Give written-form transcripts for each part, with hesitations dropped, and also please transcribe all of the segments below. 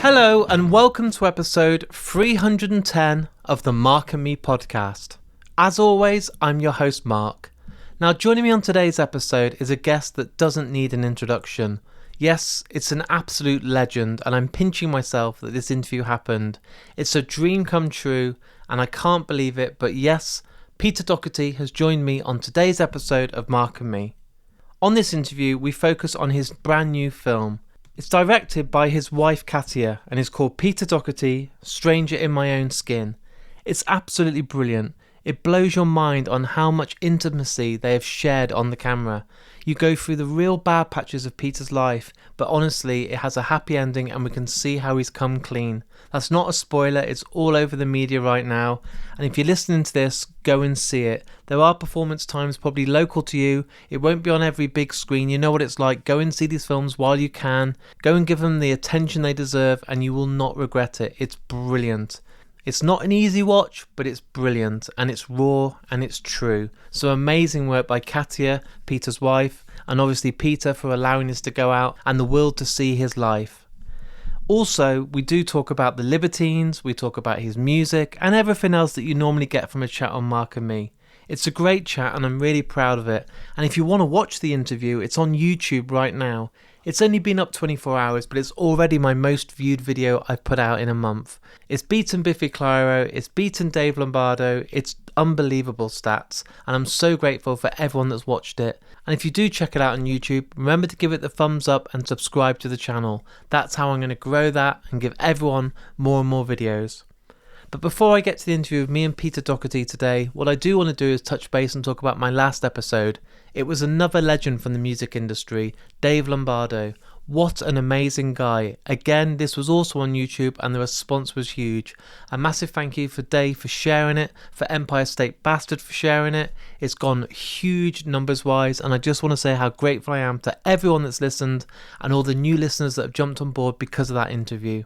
Hello and welcome to episode 310 of the Mark and Me podcast. As always, I'm your host Mark. Now joining me on today's episode is a guest that doesn't need an introduction. Yes, it's an absolute legend and I'm pinching myself that this interview happened. It's a dream come true and I can't believe it, but yes, Peter Doherty has joined me on today's episode of Mark and Me. On this interview, we focus on his brand new film. It's directed by his wife Katia and is called Peter Doherty, Stranger in My Own Skin. It's absolutely brilliant. It blows your mind on how much intimacy they have shared on the camera. You go through the real bad patches of Peter's life, but honestly it has a happy ending and we can see how he's come clean. That's not a spoiler, it's all over the media right now, and if you're listening to this, go and see it. There are performance times probably local to you, it won't be on every big screen, you know what it's like. Go and see these films while you can, go and give them the attention they deserve and you will not regret it. It's brilliant. It's not an easy watch, but it's brilliant and it's raw and it's true. So amazing work by Katia, Peter's wife, and obviously Peter for allowing us to go out and the world to see his life. Also, we do talk about the Libertines, we talk about his music and everything else that you normally get from a chat on Mark and Me. It's a great chat and I'm really proud of it. And if you want to watch the interview, it's on YouTube right now. It's only been up 24 hours, but it's already my most viewed video I've put out in a month. It's beaten Biffy Clyro, it's beaten Dave Lombardo, it's unbelievable stats, and I'm so grateful for everyone that's watched it. And if you do check it out on YouTube, remember to give it the thumbs up and subscribe to the channel. That's how I'm going to grow that and give everyone more and more videos. But before I get to the interview with me and Peter Doherty today, what I do want to do is touch base and talk about my last episode. It was another legend from the music industry, Dave Lombardo. What an amazing guy. Again, this was also on YouTube and the response was huge. A massive thank you for Dave for sharing it, for Empire State Bastard for sharing it. It's gone huge numbers wise and I just want to say how grateful I am to everyone that's listened and all the new listeners that have jumped on board because of that interview.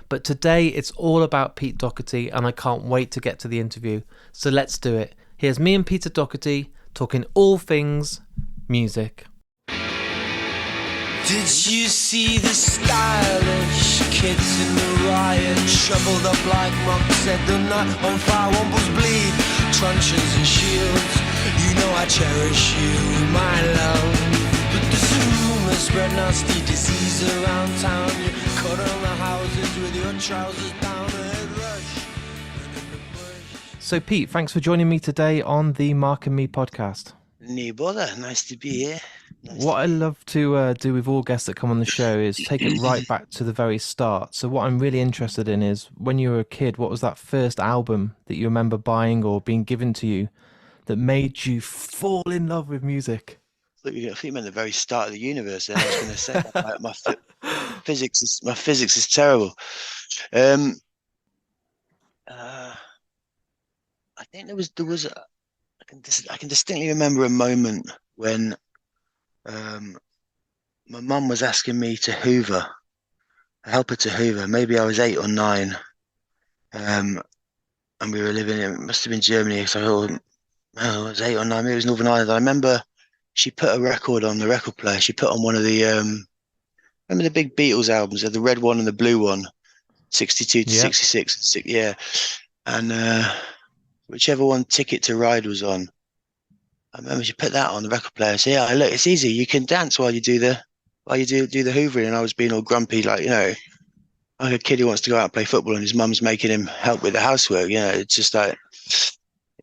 But today it's all about Pete Doherty and I can't wait to get to the interview. So let's do it. Here's me and Peter Doherty talking all things music. Did you see the stylish kids in the riot? Shoveled up like monks, set the night on fire, wombles bleed, truncheons and shields. You know I cherish you, my love. But there's a rumor spread nasty disease around town. You cut on the houses with your trousers down, a head rush. So Pete, thanks for joining me today on the Mark and Me podcast. No bother, nice to be here. What I love to do with all guests that come on the show is take it right back to the very start. So what I'm really interested in is when you were a kid, what was that first album that you remember buying or being given to you that made you fall in love with music? I think you meant the very start of the universe. Then I was going to say my physics is terrible. I think there was I can distinctly remember a moment when my mum was asking me to hoover, help her to hoover. Maybe I was 8 or 9, and we were living in, it must have been Germany. So I was 8 or 9, maybe it was Northern Ireland. I remember she put a record on the record player. She put on one of the remember the big Beatles albums, the red one and the blue one, 62 to 66, yeah, and whichever one Ticket to Ride was on. I remember she put that on the record player. So yeah, look, it's easy. You can dance while you do the hoovering. And I was being all grumpy, like, you know, like a kid who wants to go out and play football and his mum's making him help with the housework. You know, it's just like,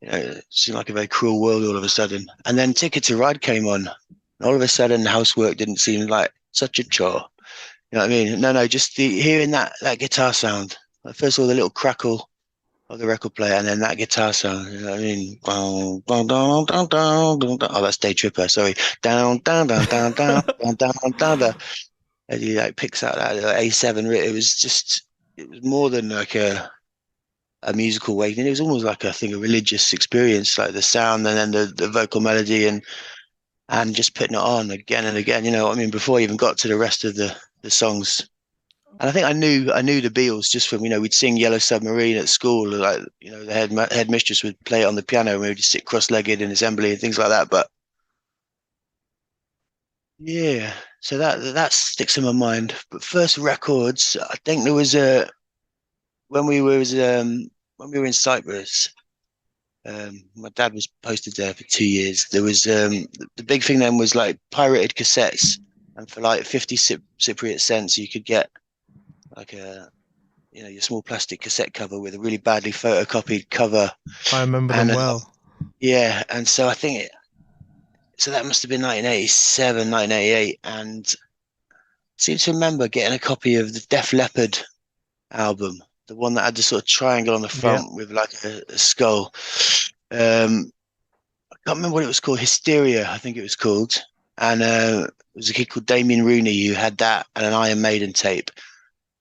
you know, it seemed like a very cruel world all of a sudden. And then Ticket to Ride came on. And all of a sudden, housework didn't seem like such a chore. You know what I mean? No, just hearing that guitar sound. Like first of all, the little crackle of the record player, and then that guitar sound. You know what I mean? Oh, that's Day Tripper. Sorry. Down, down, down, down, down, down, down, down, down. And he like picks out that A7. It was more than like a musical awakening. It was almost like a religious experience, like the sound and then the vocal melody and just putting it on again and again. You know what I mean? Before I even got to the rest of the songs. And I think I knew the Beatles just from, you know, we'd sing Yellow Submarine at school, like, you know, the headmistress would play it on the piano and we would just sit cross-legged in assembly and things like that. But yeah, So that sticks in my mind. But first records, I think there was a when we was when we were in Cyprus. My dad was posted there for 2 years. There was the big thing then was like pirated cassettes, and for like 50 Cypriot cents, you could get like a your small plastic cassette cover with a really badly photocopied cover, I remember and them well. yeah, and so I think so that must have been 1987, 1988, and I seem to remember getting a copy of the Def Leppard album, the one that had the sort of triangle on the Yeah. front with like a skull. I can't remember what it was called. Hysteria, I think it was called. And there was a kid called Damien Rooney who had that and an Iron Maiden tape,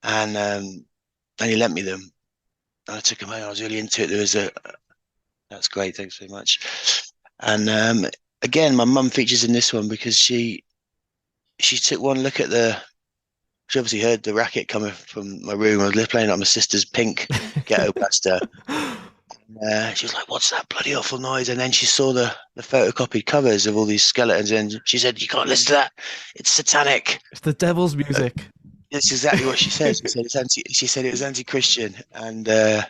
and he lent me them. And I took them home. I was really into it. There was a That's great. Thanks very much. And again, my mum features in this one because she took one look at she obviously heard the racket coming from my room. I was playing on my sister's pink ghetto blaster. She was like, "What's that bloody awful noise?" And then she saw the photocopied covers of all these skeletons, and she said, "You can't listen to that. It's satanic." It's the devil's music. That's exactly what she said. She said it's anti. She said it was anti-Christian, and I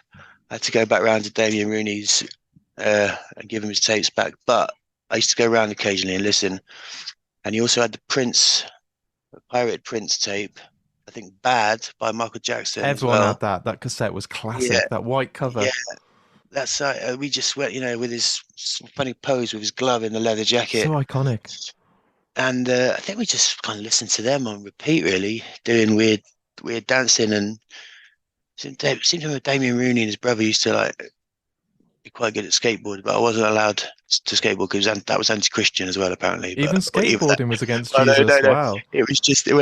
had to go back round to Damien Rooney's and give him his tapes back. But I used to go around occasionally and listen. And he also had the Prince, the pirated Prince tape. I think "Bad" by Michael Jackson as Everyone well. had that. That cassette was Yeah, classic. That white cover. yeah. That's we just went, with his funny pose with his glove in the leather So jacket, iconic. and I think we just kind of listened to them on repeat, really, doing weird dancing. And seemed to me Damien Rooney and his brother used to like be quite good at skateboarding, but I wasn't allowed to skateboard because that was anti-Christian as well, apparently. Even But even that, skateboarding was against oh, no, no, Jesus. no, Wow. it was just it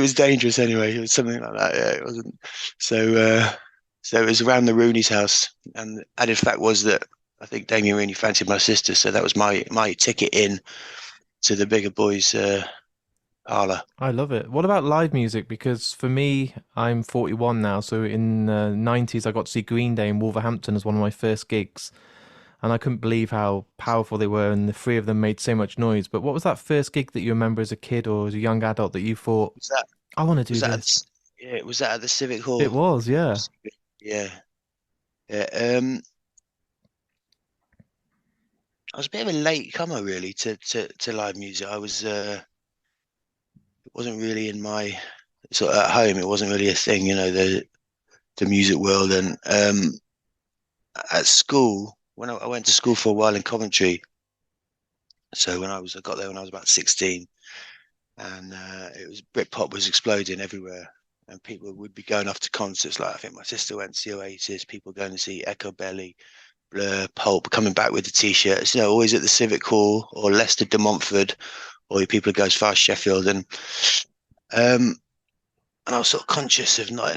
was dangerous anyway. It was something like that. Yeah, it wasn't. So so it was around the Rooney's house, and added fact was that I think Damien Rooney fancied my sister, so that was my ticket in to the bigger boys' parlour. I love it. What about live music? Because for me, I'm 41 now, so in the 90s, I got to see Green Day in Wolverhampton as one of my first gigs, and I couldn't believe how powerful they were, and the three of them made so much noise. But what was that first gig that you remember as a kid or as a young adult that you thought, Was that I want to do was that this? yeah, was that at the Civic It Hall? was, yeah. Yeah, yeah. I was a bit of a late comer really to live music. It wasn't really in my sort of at home. It wasn't really a thing, the music world. And at school, when I went to school for a while in Coventry, so I got there when I was about 16, and it was Britpop was exploding everywhere, and people would be going off to concerts. Like I think my sister went to see Oasis, people going to see Echo Belly, Blur, Pulp, coming back with the t-shirts. Always at the Civic Hall or Leicester de Montfort, or people who go as far as Sheffield, um, and I was sort of conscious of not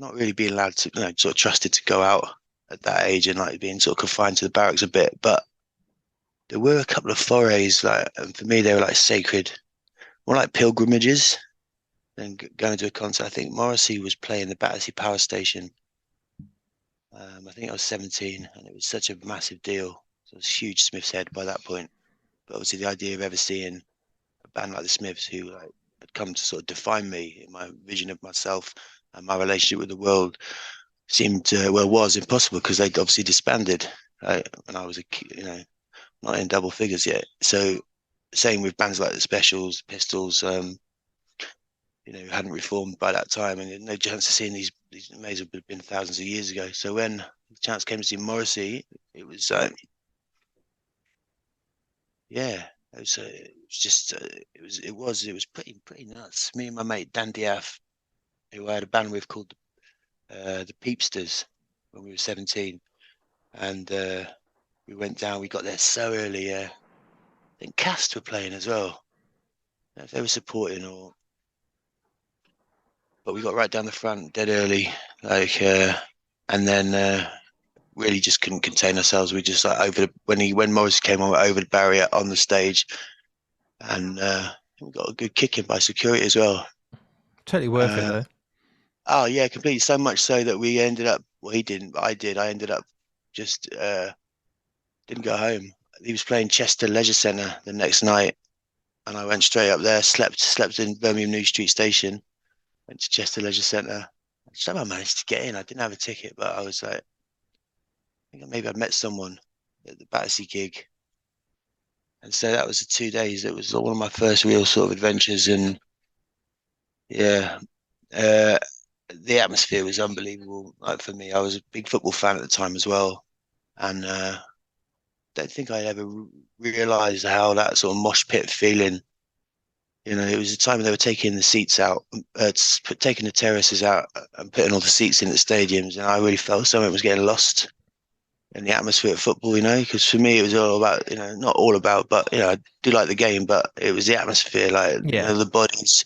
really being allowed to, sort of trusted to go out at that age and like being sort of confined to the barracks a bit. But there were a couple of forays, like, and for me, they were like sacred, more like pilgrimages than going to a concert. I think Morrissey was playing the Battersea Power Station. I think I was 17, and it was such a massive deal. So it was huge Smith's Head by that point. But obviously, the idea of ever seeing a band like the Smiths, who like had come to sort of define me in my vision of myself and my relationship with the world, seemed was impossible because they'd obviously disbanded when I was not in double figures yet. So same with bands like the Specials, Pistols, who hadn't reformed by that time, and no chance of seeing these may have been thousands of years ago. So when the chance came to see Morrissey, it was yeah, it was pretty nuts. Me and my mate Dan Diaf, who I had a band with called the Peepsters when we were 17, and we went down. We got there so early. I think Cast were playing as well. I don't know if they were supporting but we got right down the front dead early, and then really just couldn't contain ourselves. We just like when Morris came on over the barrier on the stage, and we got a good kick in by security as well. Totally worth it, though. Oh yeah, completely. So much so that we ended up. Well, he didn't, but I did. I ended up just didn't go home. He was playing Chester Leisure Centre the next night, and I went straight up there, slept in Birmingham New Street Station, went to Chester Leisure Centre. Somehow managed to get in. I didn't have a ticket, but I was like, I think maybe I'd met someone at the Battersea gig. And so that was the 2 days. It was one of my first real sort of adventures. And yeah, uh, the atmosphere was unbelievable. Like for me, I was a big football fan at the time as well. And don't think I ever realized how that sort of mosh pit feeling, it was a time when they were taking the seats out, taking the terraces out and putting all the seats in the stadiums. And I really felt something was getting lost in the atmosphere of football, because for me it was all about, not all about, but I do like the game, but it was the atmosphere, like Yeah. the bodies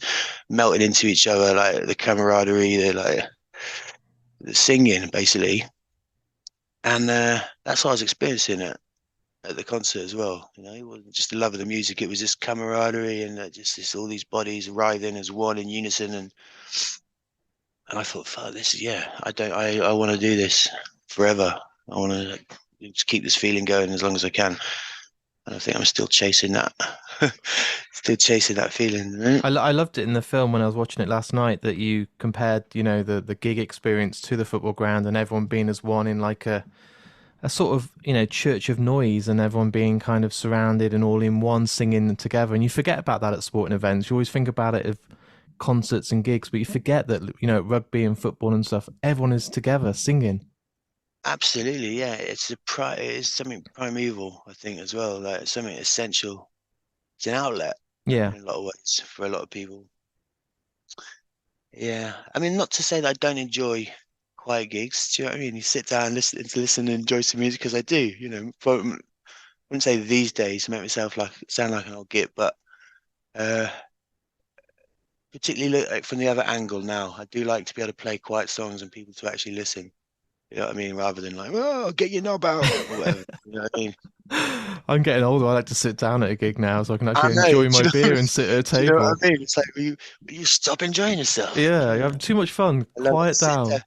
melting into each other, like the camaraderie, the singing basically, and that's what I was experiencing at the concert as well. It wasn't just the love of the music; it was this camaraderie and just this all these bodies writhing as one in unison, and I thought, fuck this, yeah, I want to do this forever. I want to just keep this feeling going as long as I can. And I think I'm still chasing that, still chasing that feeling. Right? I loved it in the film when I was watching it last night that you compared, the gig experience to the football ground and everyone being as one in like a sort of, church of noise and everyone being kind of surrounded and all in one singing together. And you forget about that at sporting events. You always think about it of concerts and gigs, but you forget that, rugby and football and stuff, everyone is together singing. Absolutely, yeah. It is something primeval, I think, as well. Like something essential. It's an outlet Yeah. in a lot of ways for a lot of people. Yeah, I mean, not to say that I don't enjoy quiet gigs. Do you know what I mean? You sit down, listen, and enjoy some music because I do. I wouldn't say these days to make myself sound like an old git, but uh, particularly like from the other angle now, I do like to be able to play quiet songs and people to actually listen. You know what I mean? Rather than like, oh, get your knob out or whatever. You know what I mean? I'm getting older. I like to sit down at a gig now so I can I actually know. enjoy my beer and sit at a Do you know what table. I mean? It's like, will you stop enjoying yourself? Yeah, you're having too much fun. I love it. Quiet Sit down. there.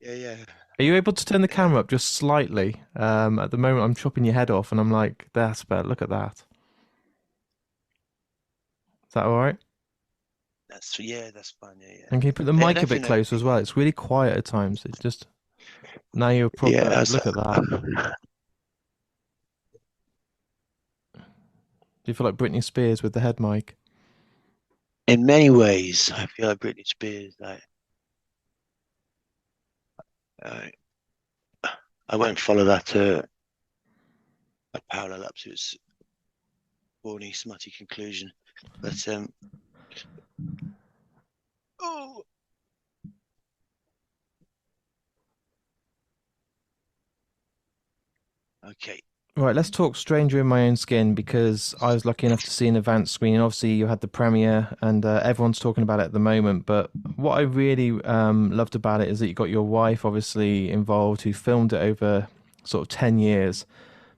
Yeah, yeah, Are you able to turn the yeah. camera up just slightly? At the moment, I'm chopping your head off, and I'm like, "That's better. Look at that. Is that all right?" That's fine. Yeah, yeah. And can you put the I mic a don't bit think closer as well? It's really quiet at times. It just now you're yeah, proper. Look at that. Do you feel like Britney Spears with the head mic? in many ways, I feel like Britney Spears. Uh, I won't follow that a parallel up to its corny, smutty conclusion. But oh, okay. Right, let's talk Stranger in My Own Skin because I was lucky enough to see an advanced screening. Obviously, you had the premiere, and everyone's talking about it at the moment. But what I really loved about it is that you got your wife obviously involved, who filmed it over sort of 10 years.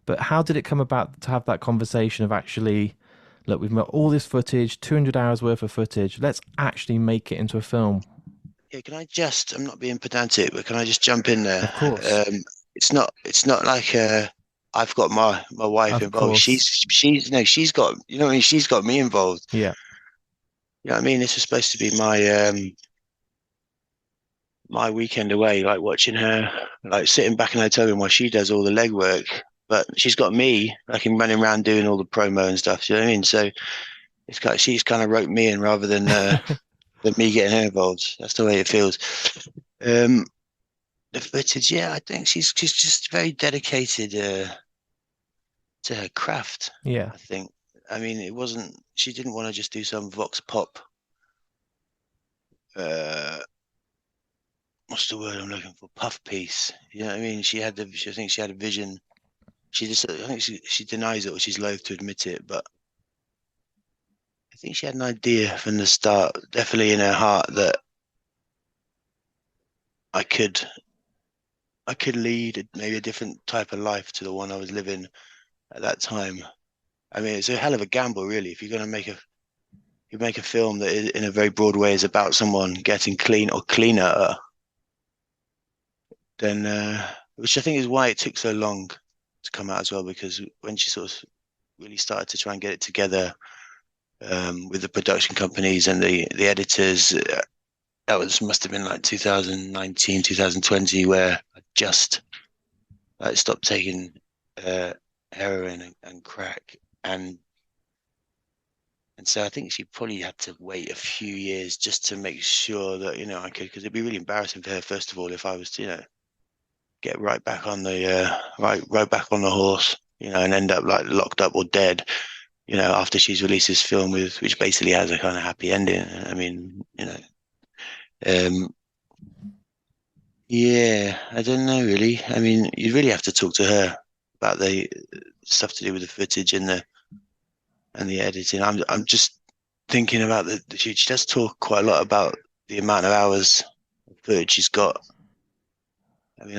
But how did it come about to have that conversation of actually, look, we've got all this footage, 200 hours worth of footage. Let's actually make it into a film. Yeah, I'm not being pedantic, but can I just jump in there? Of course. It's not like I've got my wife Of involved. course. She's no, she's got, what I mean? She's got me involved. Yeah. You know what I mean? This was supposed to be my weekend away, like watching her, like sitting back in her hotel room while she does all the legwork. But she's got me, like, in running around doing all the promo and stuff. Do you know what I mean? So she's kind of roped me in rather than me getting her involved. That's the way it feels. Um, the footage, yeah, I think she's just very dedicated to her craft. Yeah. I think. I mean, it wasn't. She didn't want to just do some vox pop. Uh, what's the word I'm looking for? Puff piece. You know what I mean? I think she had a vision. I think she denies it or she's loath to admit it, but I think she had an idea from the start, definitely in her heart, that I could I could lead maybe a different type of life to the one I was living at that time. I mean, it's a hell of a gamble, really. If you're going to make a film that is, in a very broad way, is about someone getting clean or cleaner, then which I think is why it took so long to come out as well. Because when she sort of really started to try and get it together, with the production companies and the editors. That must have been like 2019, 2020, where I just stopped taking heroin and crack, and so I think she probably had to wait a few years just to make sure that I could, because it'd be really embarrassing for her, first of all, if I was to get right back on the right back on the horse, and end up like locked up or dead, after she's released this film which basically has a kind of happy ending. I mean, um, yeah, I don't know really. I mean, you'd really have to talk to her about the stuff to do with the footage and the editing. I'm just thinking about she does talk quite a lot about the amount of hours of footage she's got. I mean,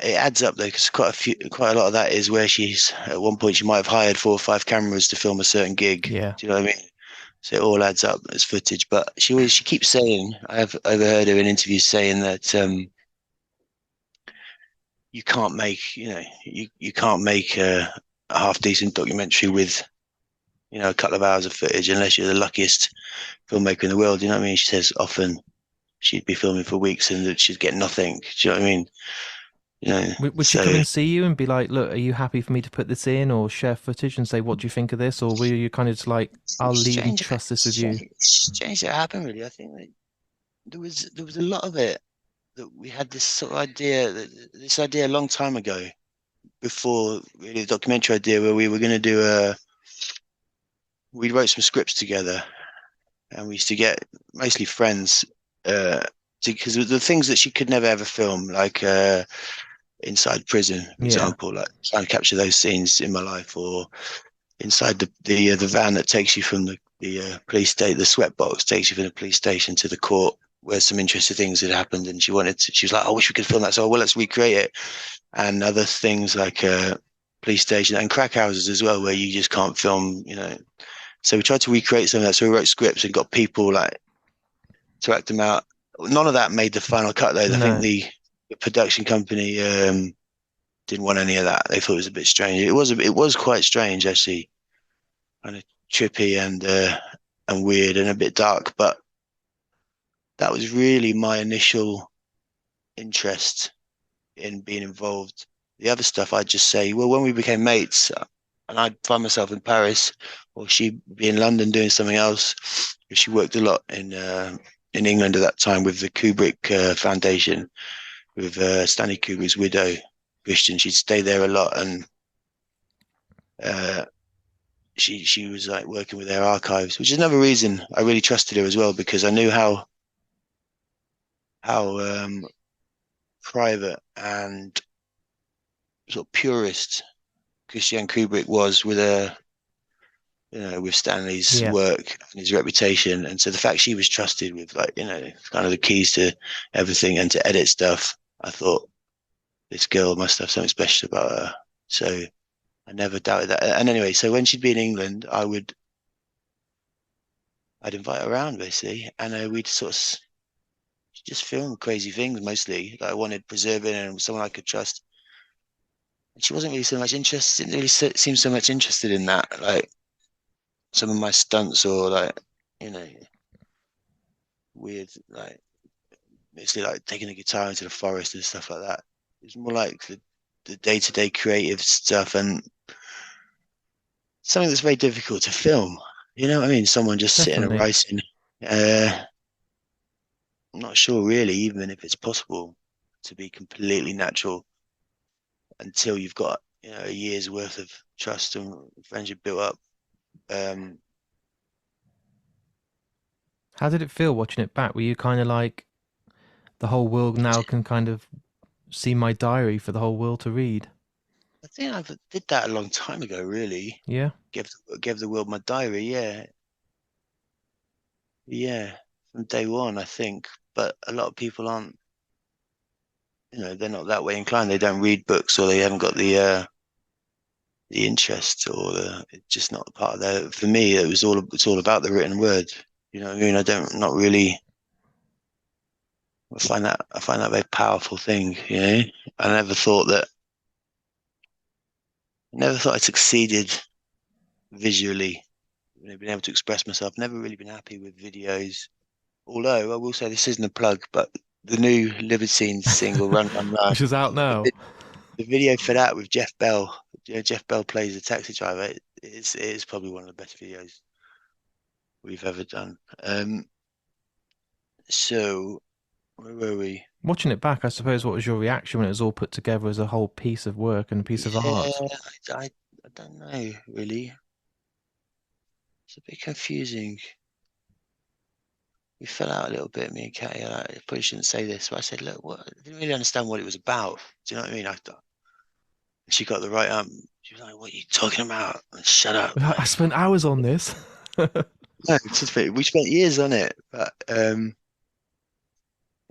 it adds up though, because quite a lot of that is where at one point she might have hired 4 or 5 cameras to film a certain gig. Yeah. Do you know what I mean? So it all adds up as footage. But she keeps saying, I've overheard her in interviews saying that you can't make, you can't make a half decent documentary with, a couple of hours of footage unless you're the luckiest filmmaker in the world. You know what I mean? She says often she'd be filming for weeks and that she'd get nothing. Do you know what I mean? Would she come So and see you and be like, look, are you happy for me to put this in, or share footage and say, what do you think of this? Or were you kind of just like, I'll leave and trust this with you? strange that happened really. I think that there was a lot of it that we had this sort of idea, a long time ago, before really the documentary idea, where we were going to we wrote some scripts together, and we used to get mostly friends, because the things that she could never ever film, like inside prison, for Yeah. example, like trying to capture those scenes in my life, or inside the van that takes you from the police station, the sweat box takes you from the police station to the court, where some interesting things had happened, and she was like, I wish we could film that. So, well, let's recreate it. And other things like police station and crack houses as well, where you just can't film. So we tried to recreate some of that. So we wrote scripts and got people like to act them out. None of that made the final cut though. I think No. the production company didn't want any of that. They thought it was a bit strange. It was quite strange actually, kind of trippy and weird and a bit dark. But that was really my initial interest in being involved. The other stuff, I'd just say, well, when we became mates, and I'd find myself in Paris, or she'd be in London doing something else. She worked a lot in England at that time with the Kubrick Foundation, with Stanley Kubrick's widow, Christian. She'd stay there a lot, and uh, she was like working with their archives, which is another reason I really trusted her as well, because I knew how private and sort of purist Christian Kubrick was with Stanley's Yeah. work and his reputation. And so the fact she was trusted with kind of the keys to everything and to edit stuff, I thought this girl must have something special about her. So I never doubted that. And anyway, so when she'd be in England, I'd invite her around basically, and we'd sort of just film crazy things mostly that I wanted preserving and someone I could trust. And she wasn't really so much interested, didn't really seem so much interested in that, like some of my stunts, or like, you know, weird, like basically like taking a guitar into the forest and stuff like that. It's more like the day-to-day creative stuff, and something that's very difficult to film. You know what I mean? Someone just sitting and Definitely. writing. I'm not sure really, even if it's possible to be completely natural until you've got a year's worth of trust and friendship built up. Um, How did it feel watching it back? Were you kind of like, the whole world now can kind of see my diary for the whole world to read? I think I did that a long time ago, really. Yeah. Gave the world my diary, yeah, yeah, from day one, I think. But a lot of people aren't, they're not that way inclined. They don't read books, or they haven't got the interest, or it's just not part of their. For me, it's all about the written word. You know what I mean? Not really. I find that a very powerful thing. I never thought I succeeded visually been able to express myself. Never really been happy with videos. Although I will say this isn't a plug, but the new Libertines single "Run Run Run," Which is out now. the video for that with Jeff Bell. Jeff Bell plays a taxi driver. It is probably one of the best videos we've ever done. So where were we? Watching it back, I suppose, what was your reaction when it was all put together as a whole piece of work and a piece of art? Yeah, I don't know really. It's a bit confusing. We fell out a little bit, me and Katie. I probably shouldn't say this, but I said, look, what? I didn't really understand what it was about. Do you know what I mean? I thought she got the right she was like, what are you talking about? Shut up. I spent hours on this. No, we spent years on it, but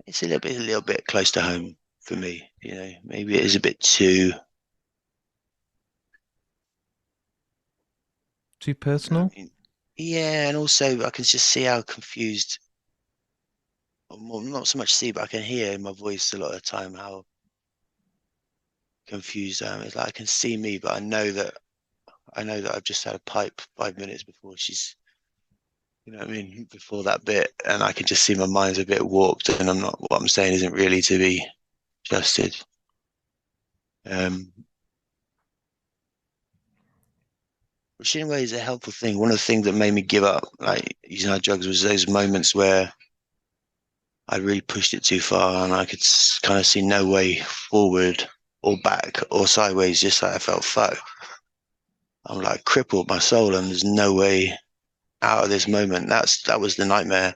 it's a little bit close to home for me. You know, maybe it is a bit too personal? I mean, yeah, and also I can just see how confused, well, not so much see, but I can hear in my voice a lot of the time how confused I am. It's like I can see me, but I know that I've just had a pipe 5 minutes before she's, you know what I mean, before that bit, and I can just see my mind's a bit warped, and what I'm saying isn't really to be trusted. Which in a way is a helpful thing. One of the things that made me give up, like using hard drugs, was those moments where I really pushed it too far, and I could kind of see no way forward or back or sideways. Just like I felt fucked. I'm like crippled my soul, and there's no way out of this moment. That was the nightmare,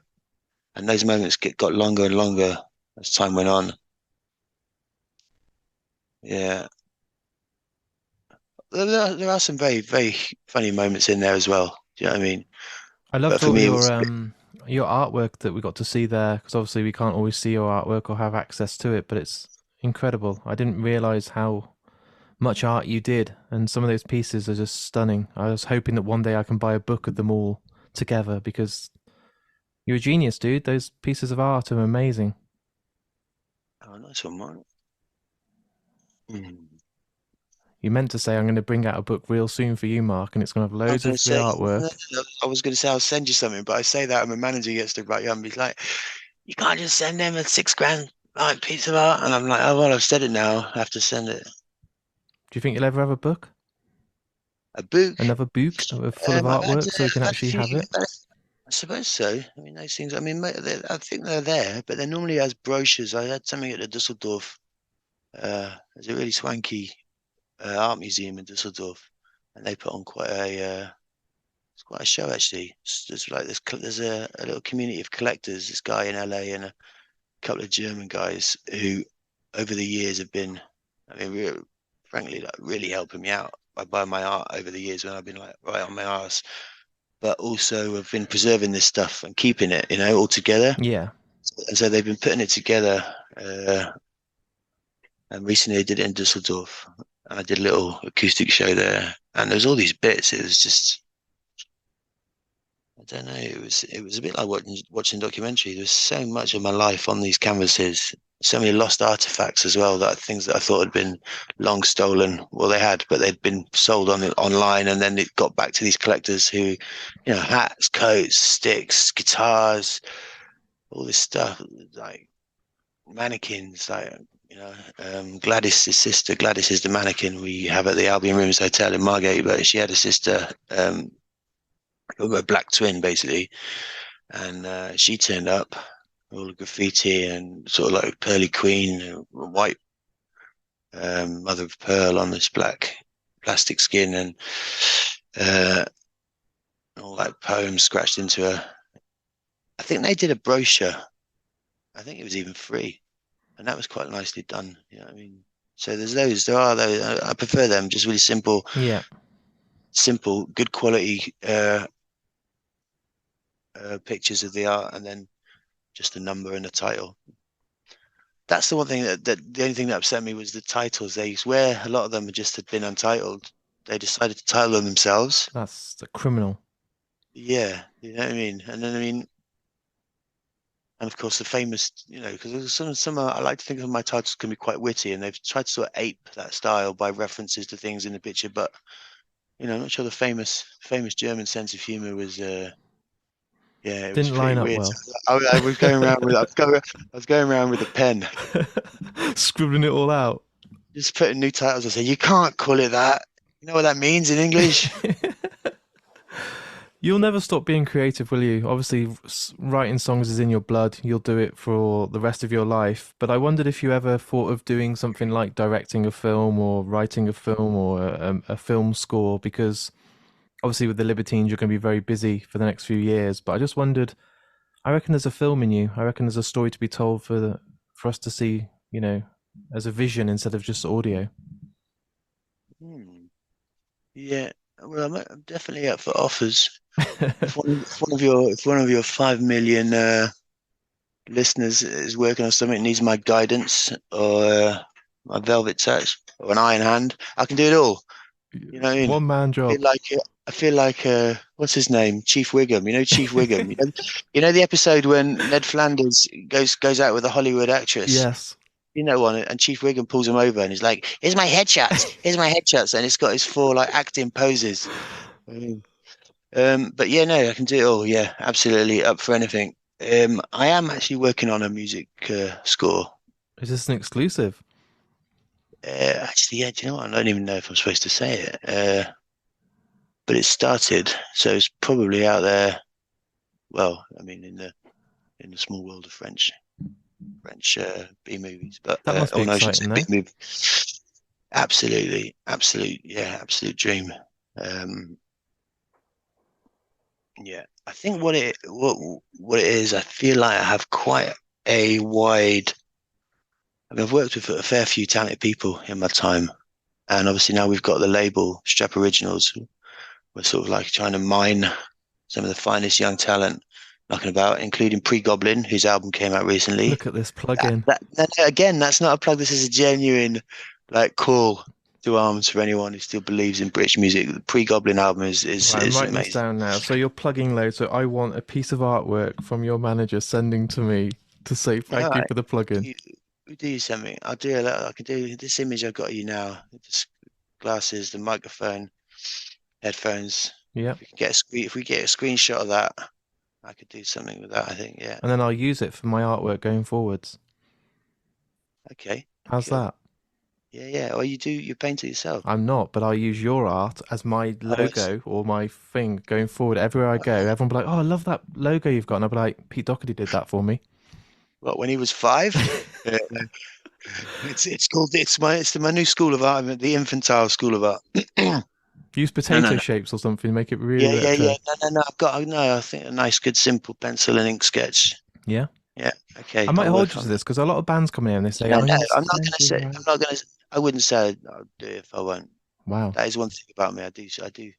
and those moments got longer and longer as time went on. Yeah, there are some very very funny moments in there as well. Do you know what I mean? I But loved for all me, it was your artwork that we got to see there, because obviously we can't always see your artwork or have access to it, but it's incredible. I didn't realize how much art you did, and some of those pieces are just stunning. I was hoping that one day I can buy a book of them all together, because you're a genius, dude. Those pieces of art are amazing. oh, nice one, Mark. Mm. You meant to say I'm going to bring out a book real soon for you, Mark, and it's going to have I was loads gonna of the say, artwork. I was gonna say I'll send you something, but I say that and my manager gets to write up. He's like, you can't just send them a 6 grand like piece of art, and I'm like, oh well, I've said it now. I have to send it. Do you think you'll ever have a book? A book. Another book full of artwork so we can I've had a actually few. have it? I suppose so. I mean, those things. I mean, I think they're there, but they're normally as brochures. I had something at the Dusseldorf. There's a really swanky art museum in Dusseldorf, and they put on it's quite a show actually. There's like there's a little community of collectors. This guy in LA and a couple of German guys who, over the years, have been, I mean, frankly, like really helping me out by buying my art over the years when I've been like right on my ass, but also have been preserving this stuff and keeping it, you know, all together. Yeah. And so they've been putting it together. And recently, I did it in Dusseldorf. I did a little acoustic show there, and there was all these bits. It was just, I don't know. It was a bit like watching a documentary. There's so much of my life on these canvases. So many lost artifacts as well. That things that I thought had been long stolen. Well, they had, but they'd been sold online, and then it got back to these collectors who, you know, hats, coats, sticks, guitars, all this stuff, like mannequins, like you know, Gladys's sister. Gladys is the mannequin we have at the Albion Rooms Hotel in Margate, but she had a sister, a black twin basically, and she turned up, all the graffiti and sort of like pearly queen, white mother of pearl on this black plastic skin, and uh, all like poems scratched into her. I think they did a brochure. I think it was even free, and that was quite nicely done. You know what I mean? So there are those. I prefer them, just really Yeah. simple, good quality pictures of the art, and then just a number and a title. That's the one thing that the only thing that upset me was the titles. They swear a lot of them just had been untitled. They decided to title them themselves. That's the criminal. Yeah, you know what I mean. And then I mean, and of course the famous, you know, because I like to think of my titles can be quite witty, and they've tried to sort of ape that style by references to things in the picture, but I'm not sure the famous German sense of humor was. Yeah, it was Didn't pretty line up weird. well. I was going around with I was going around with a pen, Scribbling it all out. just putting new titles. I said, "You can't call it that. You know what that means in English?" You'll never stop being creative, will you? Obviously, writing songs is in your blood. You'll do it for the rest of your life. But I wondered if you ever thought of doing something like directing a film or writing a film or a film score, because obviously with the Libertines, you're going to be very busy for the next few years. But I just wondered, I reckon there's a film in you. I reckon there's a story to be told for us to see, as a vision instead of just audio. Hmm. Yeah. Well, I'm definitely up for offers. If one of your 5 million listeners is working on something that needs my guidance or my velvet touch or an iron hand, I can do it all. You know what I mean? One man I feel job. like what's his name? Chief Wiggum. You know Chief Wiggum. You know the episode when Ned Flanders goes out with a Hollywood actress. Yes. You know one, and Chief Wiggum pulls him over and he's like, "Here's my headshots. Here's my headshots," and it's got his four like acting poses. Mm. But yeah, no, I can do it all. Yeah, absolutely up for anything. I am actually working on a music score. Is this an exclusive? Actually, yeah, do you know what? I don't even know if I'm supposed to say it. But it started, so it's probably out there. Well, I mean, in the small world of French B movies, but That must be oh no, I should say exciting, B though. movie. Absolutely, absolute, yeah, absolute dream. Um, yeah, I think what it is, I feel like I have quite a wide. I mean, I've worked with a fair few talented people in my time, and obviously now we've got the label Strap Originals. We're sort of like trying to mine some of the finest young talent knocking about, including Pre-Goblin, whose album came out recently. Look at this plug-in. Again, that's not a plug. This is a genuine, like, call to arms for anyone who still believes in British music. The Pre-Goblin album is is Right, I'm is writing this amazing. down now. So you're plugging loads. So I want a piece of artwork from your manager sending to me to say All thank you right, for the plug-in. you, you do something. I'll do a lot. I can do this image I've got of you now. Just glasses, the microphone, headphones. Yeah. If we get a screenshot of that, I could do something with that. I think. Yeah. And then I'll use it for my artwork going forwards. Okay. How's Cool. that? Yeah. Yeah. Or you paint it yourself. I'm not, but I'll use your art as my Oh, it's logo or my thing going forward. Everywhere I go, everyone will be like, "Oh, I love that logo you've got." And I'll be like, "Pete Doherty did that for me." what when he was 5. Yeah. It's my new school of art, the infantile school of art. Use No, no, potato no. shapes or something, make it really Yeah, yeah, yeah. retro. No, no, no. I think a nice, good, simple pencil and ink sketch. Yeah. Yeah. I Okay. might I'll hold work you to on this that. because a lot of bands come in here and they say, No, "I'm no. going to I'm not send gonna you say. right." I'm not gonna. I wouldn't say I'll do it if I won't. Wow. That is one thing about me. I do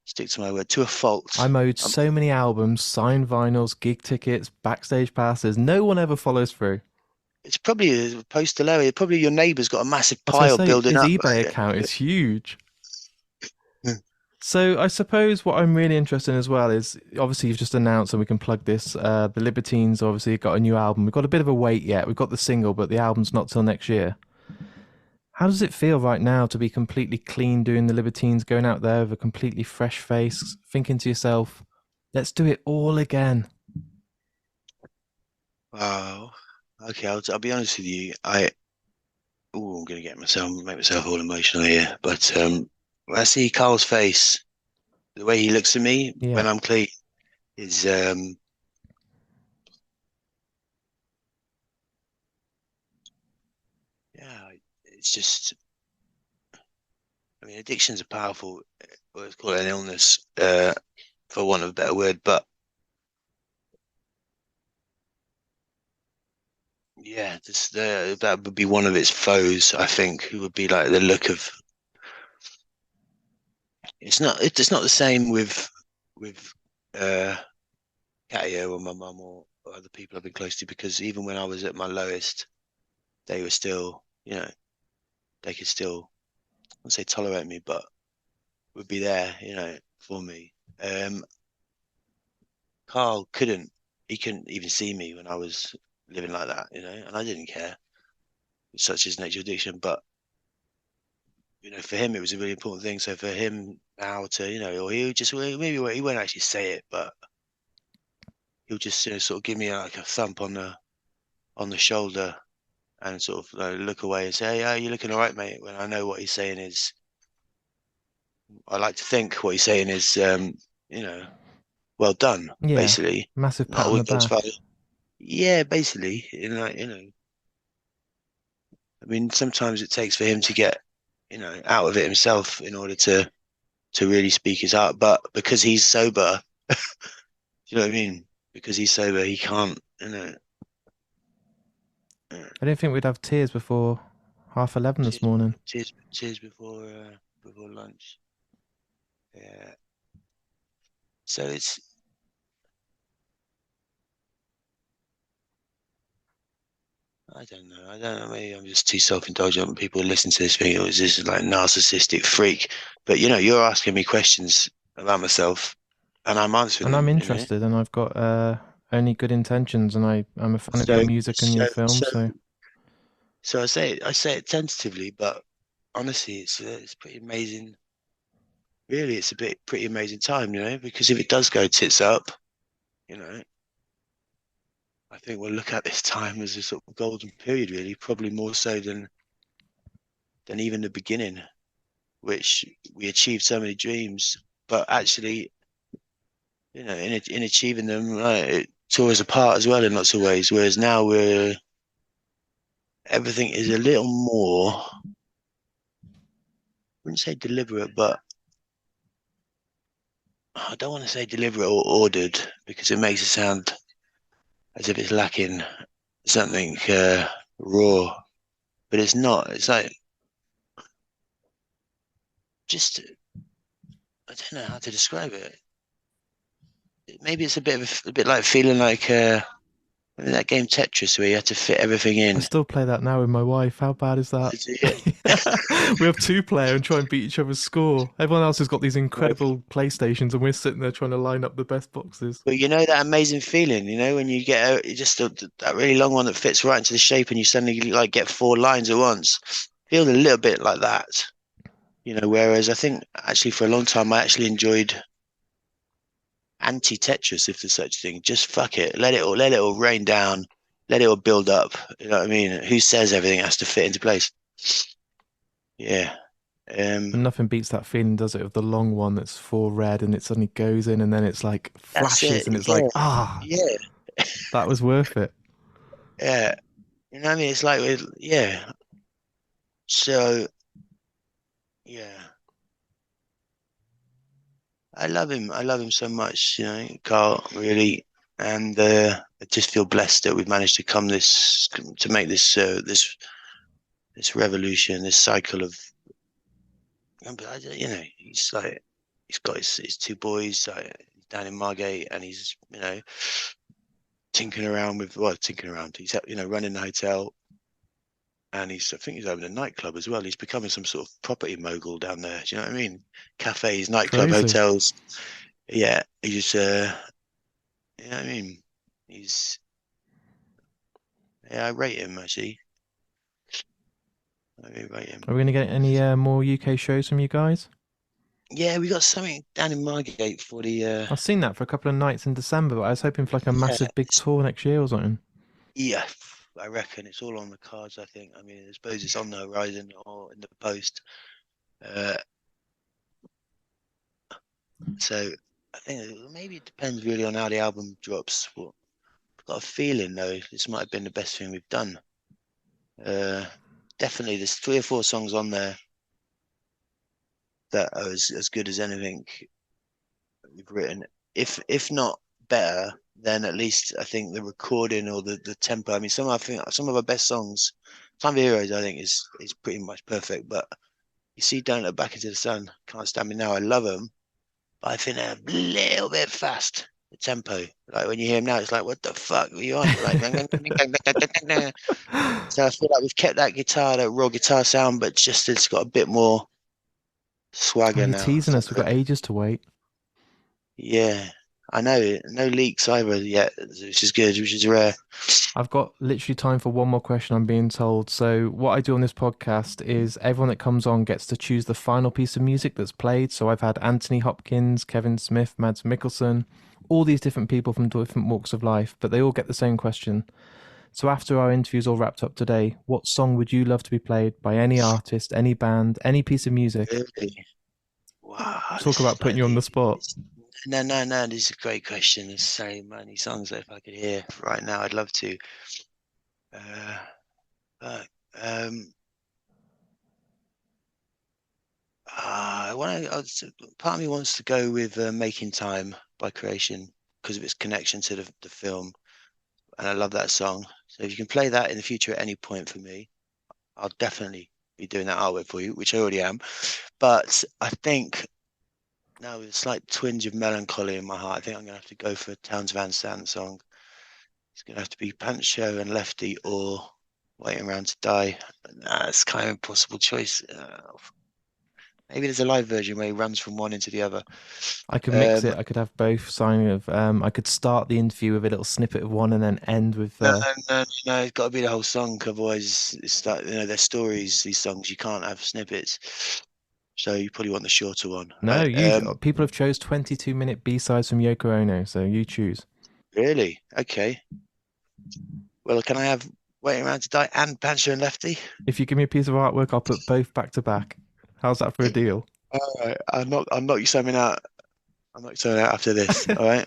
stick to my word to a fault. I'm owed Um, so many albums, signed vinyls, gig tickets, backstage passes. No one ever follows through. it's probably a post area. Probably your neighbour's got a massive I was going to pile say, building his up. eBay account is huge. So I suppose what I'm really interested in as well is obviously you've just announced, and we can plug this. The Libertines obviously got a new album. We've got a bit of a wait yet. We've got the single, but the album's not till next year. How does it feel right now to be completely clean doing the Libertines, going out there with a completely fresh face, thinking to yourself, let's do it all again? Wow. Okay, I'll be honest with you. I'm gonna make myself all emotional here. But when I see Carl's face, the way he looks at me Yeah. when I'm clean is yeah, it's just. I mean, addiction's a powerful, let's call it an illness, for want of a better word. But yeah, that would be one of its foes. I think who would be like the look of. It's not the same with uh Katia or my mum or other people I've been close to, because even when I was at my lowest, they were still, they could still, I wouldn't say tolerate me, but would be there, for me. Carl he couldn't even see me when I was living like that, and I didn't care. It's such his nature of addiction, but for him, it was a really important thing. So for him now to, or he just maybe he won't actually say it, but he'll just sort of give me like a thump on the shoulder and sort of look away and say, "Yeah, you're looking all right, mate." When I know what he's saying is, I like to think what he's saying is, well done, Yeah, basically. massive Not pat on the always goes far. back. Yeah, basically, I mean, sometimes it takes for him to get, out of it himself in order to really speak his heart. But because he's sober, you know what I mean? Because he's sober, he can't. I didn't think we'd have tears before 11:30 this Cheers, morning. cheers before lunch. Yeah. So I don't know. I don't know. Maybe I'm just too self-indulgent. People listen to this thing. It was this like narcissistic freak. But you're asking me questions about myself, and I'm answering And I'm them. interested, and I've got only good intentions, and I'm a fan of your So music and so your film. so So so I say it tentatively, but honestly, it's pretty amazing. Really, it's pretty amazing time, because if it does go tits up, you know, I think we'll look at this time as a sort of golden period, really, probably more so than even the beginning, which we achieved so many dreams, but actually, in achieving them, it tore us apart as well in lots of ways. Whereas now everything is a little more, I wouldn't say deliberate, but I don't want to say deliberate or ordered because it makes it sound as if it's lacking something raw, but it's not. It's like just I don't know how to describe it. Maybe it's a bit like feeling like that game Tetris where you have to fit everything I in. still play that now with my wife. How bad is that? We have two player and try and beat each other's score. Everyone else has got these incredible PlayStations, and we're sitting there trying to line up the best boxes. But that amazing feeling, when you get just that really long one that fits right into the shape, and you suddenly like get four lines at once. Feels a little bit like that, Whereas I think actually for a long time I actually enjoyed anti Tetris, if there's such a thing. Just fuck it, let it all rain down, let it all build up. You know what I mean? Who says everything has to fit into place? Yeah. But nothing beats that feeling, does it, of the long one that's four red and it suddenly goes in and then it's like That's it. flashes and it's Yeah. like, ah, Yeah. that was worth it. Yeah. You know what I mean? It's like yeah. So yeah. I love him. I love him so much, Carl, really. And I just feel blessed that we've managed to make this revolution, this cycle of, he's got his two boys down in Margate, and he's, tinkering around. He's, running the hotel, and I think he's opening a nightclub as well. He's becoming some sort of property mogul down there. Do you know what I mean? Cafes, nightclub, Crazy. hotels. Yeah, he's you know what I mean? He's Yeah, I rate him actually. I really rate him. Are we going to get any more UK shows from you guys? Yeah, we got something down in Margate for the I've seen that for a couple of nights in December, but I was hoping for like a yeah, massive big tour next year or something. yeah. I reckon it's all on the cards. I think. I mean, I suppose it's on the horizon or in the post. Uh, so I think maybe it depends really on how the album drops. But I've got a feeling though this might have been the best thing we've done. Uh, Definitely, there's 3 or 4 songs on there that are as good as anything we've written. If not better, then at least I think the recording or the tempo. I mean, I think some of our best songs, Time of Heroes, I think is pretty much perfect. But you see, Don't Look Back Into the Sun, Can't Stand Me Now. I love them, but I think they're a little bit fast. The tempo, like when you hear them now, it's like, what the fuck are you on? Like, so I feel like we've kept that raw guitar sound, but just it's got a bit more Oh, swagger you're now. teasing us. We've got ages to wait. Yeah. I know. No leaks either yet, which is good, which is rare. I've got literally time for one more question, I'm being told. So what I do on this podcast is everyone that comes on gets to choose the final piece of music that's played. So I've had Anthony Hopkins, Kevin Smith, Mads Mikkelsen, all these different people from different walks of life, but they all get the same question. So after our interview's all wrapped up today, what song would you love to be played by any artist, any band, any piece of music? Really? Wow. Talk about putting you on the spot. No. This is a great question. There's so many songs that if I could hear right now, I'd love to. Part of me wants to go with "Making Time" by Creation because of its connection to the film, and I love that song. So if you can play that in the future at any point for me, I'll definitely be doing that artwork for you, which I already am. But I think now with a slight twinge of melancholy in my heart, I think I'm going to have to go for a Townes Van Sant song. It's going to have to be Pancho and Lefty or Waiting Around to Die. It's kind of an impossible choice. Maybe there's a live version where he runs from one into the other. I could mix it. I could have both. I could start the interview with a little snippet of one and then end with. No. It's got to be the whole song. Otherwise, they're stories. These songs, you can't have snippets. So you probably want the shorter one. No, right? People have chose 22-minute B-sides from Yoko Ono, so you choose. Really? Okay. Well, can I have Waiting Around to Die and Pancho and Lefty? If you give me a piece of artwork, I'll put both back to back. How's that for a deal? All right. I'll knock you something out. I'll knock you something out after this. All right.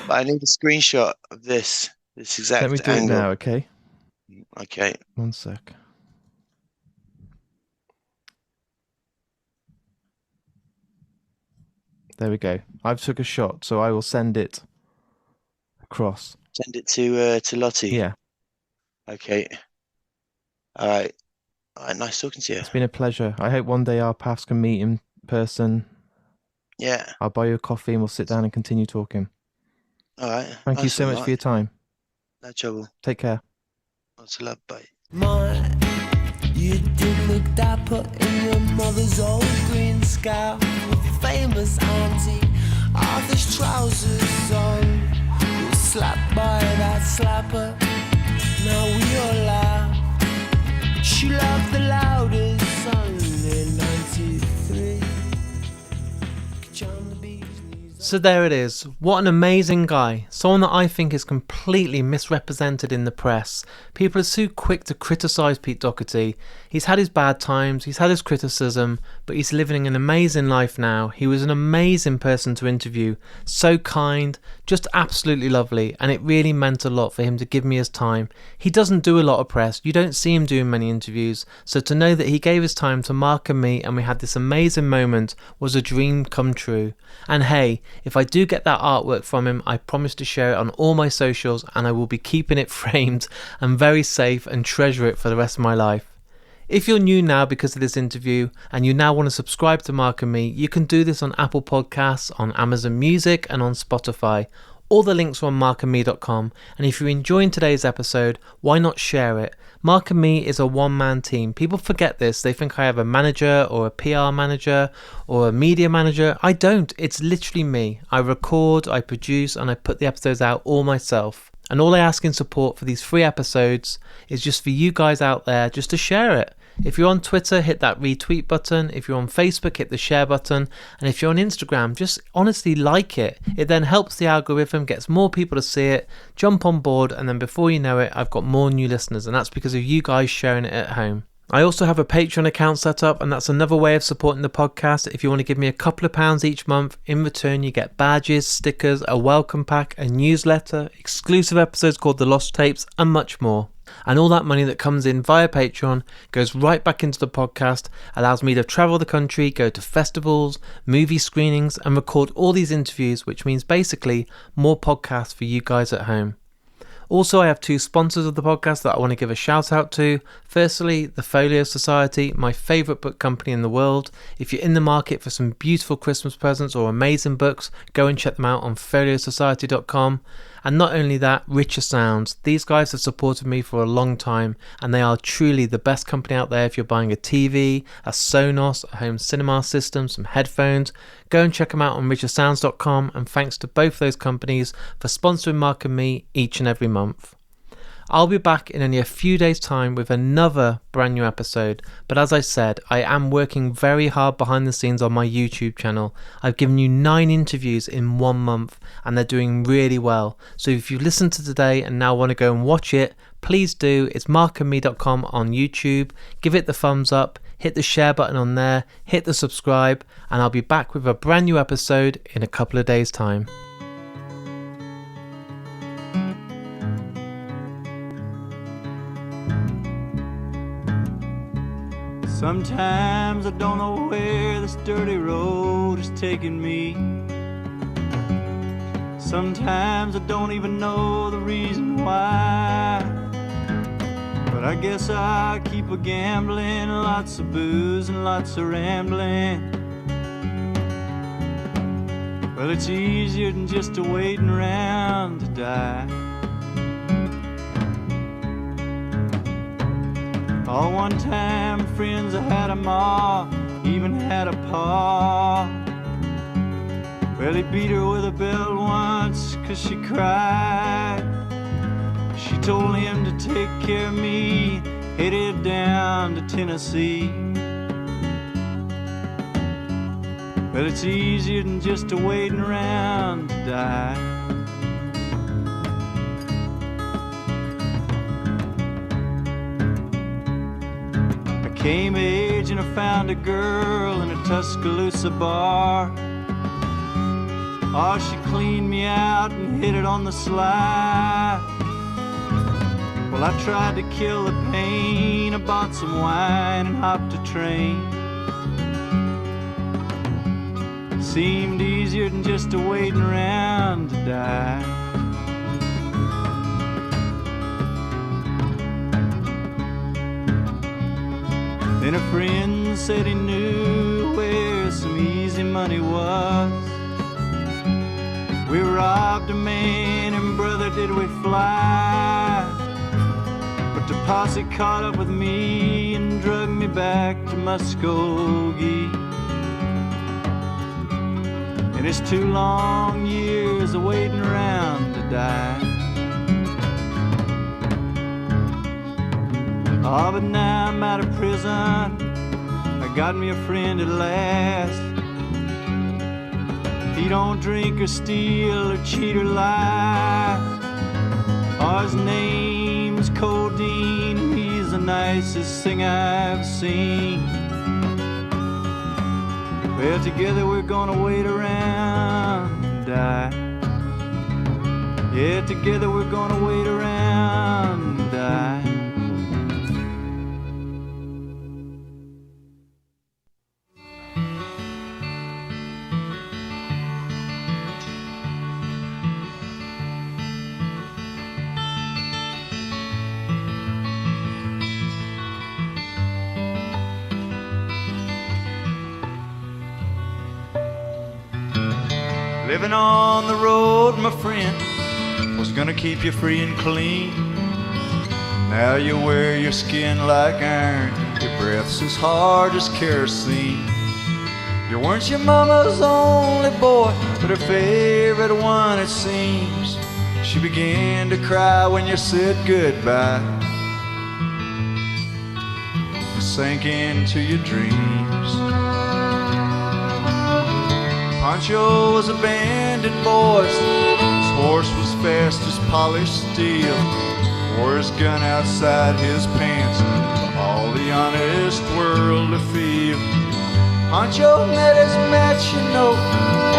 But I need a screenshot of this exact angle. Let me do it now, okay? Okay. 1 sec. There we go. I've took a shot, so I will send it across. Send it to Lottie. Yeah. Okay. All right. Nice talking to you. It's been a pleasure. I hope one day our paths can meet in person. Yeah. I'll buy you a coffee and we'll sit down and continue talking. All right. Thank you so much for your time. No trouble. Take care. Lots of love. Bye. You did look dapper in your mother's old green scarf with famous auntie Arthur's trousers on. You were slapped by that slapper. Now we all laugh. She laughed the loudest, only 93. So there it is. What an amazing guy. Someone that I think is completely misrepresented in the press. People are so quick to criticise Pete Doherty. He's had his bad times, he's had his criticism, but he's living an amazing life now. He was an amazing person to interview. So kind, just absolutely lovely, and it really meant a lot for him to give me his time. He doesn't do a lot of press. You don't see him doing many interviews. So to know that he gave his time to Mark and me and we had this amazing moment was a dream come true. And hey, if I do get that artwork from him, I promise to share it on all my socials and I will be keeping it framed and very safe and treasure it for the rest of my life. If you're new now because of this interview and you now want to subscribe to Mark and Me, you can do this on Apple Podcasts, on Amazon Music and on Spotify. All the links are on markandme.com, and if you're enjoying today's episode, why not share it? Mark and Me is a one-man team. People forget this. They think I have a manager or a PR manager or a media manager. I don't. It's literally me. I record, I produce, and I put the episodes out all myself. And all I ask in support for these free episodes is just for you guys out there just to share it. If you're on Twitter, hit that retweet button. If you're on Facebook, hit the share button. And if you're on Instagram, just honestly like it. It then helps the algorithm, gets more people to see it, jump on board, and then before you know it, I've got more new listeners. And that's because of you guys sharing it at home. I also have a Patreon account set up, and that's another way of supporting the podcast. If you want to give me a couple of pounds each month, in return you get badges, stickers, a welcome pack, a newsletter, exclusive episodes called The Lost Tapes, and much more. And all that money that comes in via Patreon goes right back into the podcast, allows me to travel the country, go to festivals, movie screenings, and record all these interviews, which means basically more podcasts for you guys at home. Also, I have two sponsors of the podcast that I want to give a shout out to. Firstly, the Folio Society, my favourite book company in the world. If you're in the market for some beautiful Christmas presents or amazing books, go and check them out on foliosociety.com. And not only that, Richer Sounds. These guys have supported me for a long time, and they are truly the best company out there if you're buying a TV, a Sonos, a home cinema system, some headphones. Go and check them out on richersounds.com, and thanks to both those companies for sponsoring Mark and me each and every month. I'll be back in only a few days' time with another brand new episode, but as I said, I am working very hard behind the scenes on my YouTube channel. I've given you 9 interviews in 1 month, and they're doing really well. So if you listened to today and now want to go and watch it, please do. It's markandme.com on YouTube. Give it the thumbs up, hit the share button on there, hit the subscribe, and I'll be back with a brand new episode in a couple of days' time. Sometimes I don't know where this dirty road is taking me. Sometimes I don't even know the reason why. But I guess I keep a gambling, lots of booze and lots of rambling. Well, it's easier than just waiting around to die. All one time friends, I had a ma, even had a pa. Well, he beat her with a belt once 'cause she cried. She told him to take care of me, headed down to Tennessee. Well, it's easier than just waiting around to die. Came of age and I found a girl in a Tuscaloosa bar. Oh, she cleaned me out and hit it on the sly. Well, I tried to kill the pain. I bought some wine and hopped a train. Seemed easier than just waiting around to die. Then a friend said he knew where some easy money was. We robbed a man and brother did we fly. But the posse caught up with me and drug me back to Muskogee. And it's 2 long years of waiting around to die. Oh, but now I'm out of prison, I got me a friend at last. He don't drink or steal or cheat or lie. Oh, his name's Codeine, and he's the nicest thing I've seen. Well, together we're gonna wait around and die. Yeah, together we're gonna wait around and die. Living on the road, my friend, was gonna keep you free and clean. Now you wear your skin like iron, your breath's as hard as kerosene. You weren't your mama's only boy, but her favorite one it seems. She began to cry when you said goodbye, and sank into your dreams. Pancho was a bandit, boys. His horse was fast as polished steel. Wore his gun outside his pants for all the honest world to feel. Pancho met his match, you know,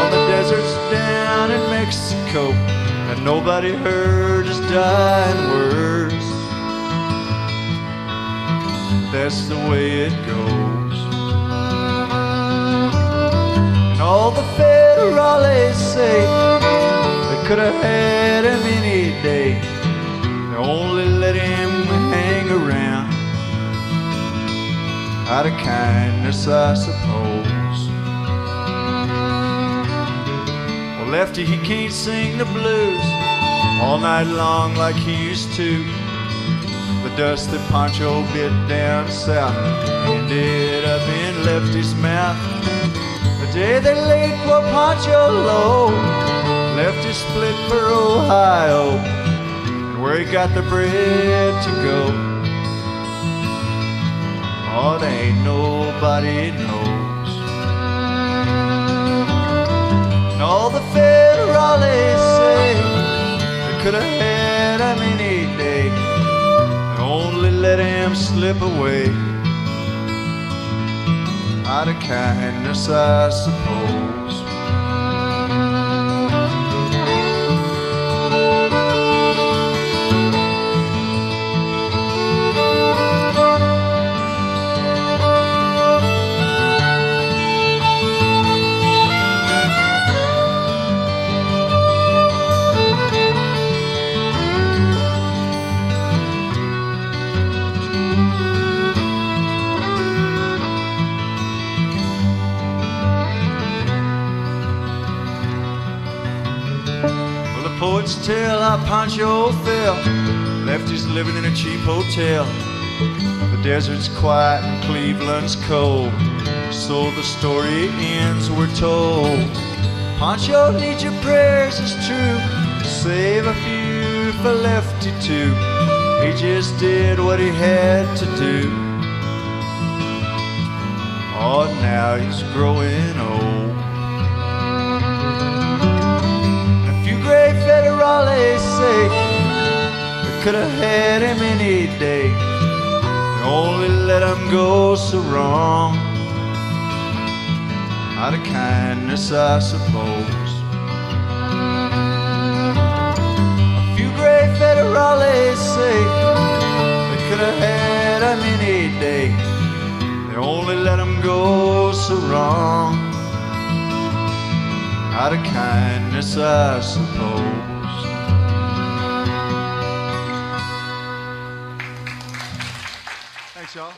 on the deserts down in Mexico, and nobody heard his dying words. That's the way it goes. All the federales say they could have had him any day. They only let him hang around out of kindness, I suppose. Well, Lefty, he can't sing the blues, all night long like he used to. The dust that Pancho bit down south ended up in Lefty's mouth. The day they laid poor Pancho low, Lefty split for Ohio, and where he got the bread to go, oh, there ain't nobody knows. And all the federales say they could have had him any day, they only let him slip away out of kindness, I suppose. Poets tell how Pancho fell. Lefty's living in a cheap hotel. The desert's quiet and Cleveland's cold, so the story ends, we're told. Pancho needs your prayers, it's true. Save a few for Lefty too. He just did what he had to do. Oh, now he's growing old. Great federales say they could have had him any day, they only let him go so wrong out of kindness, I suppose. A few great federales say they could have had him any day, they only let him go so wrong out of kindness, I suppose. Thanks, y'all.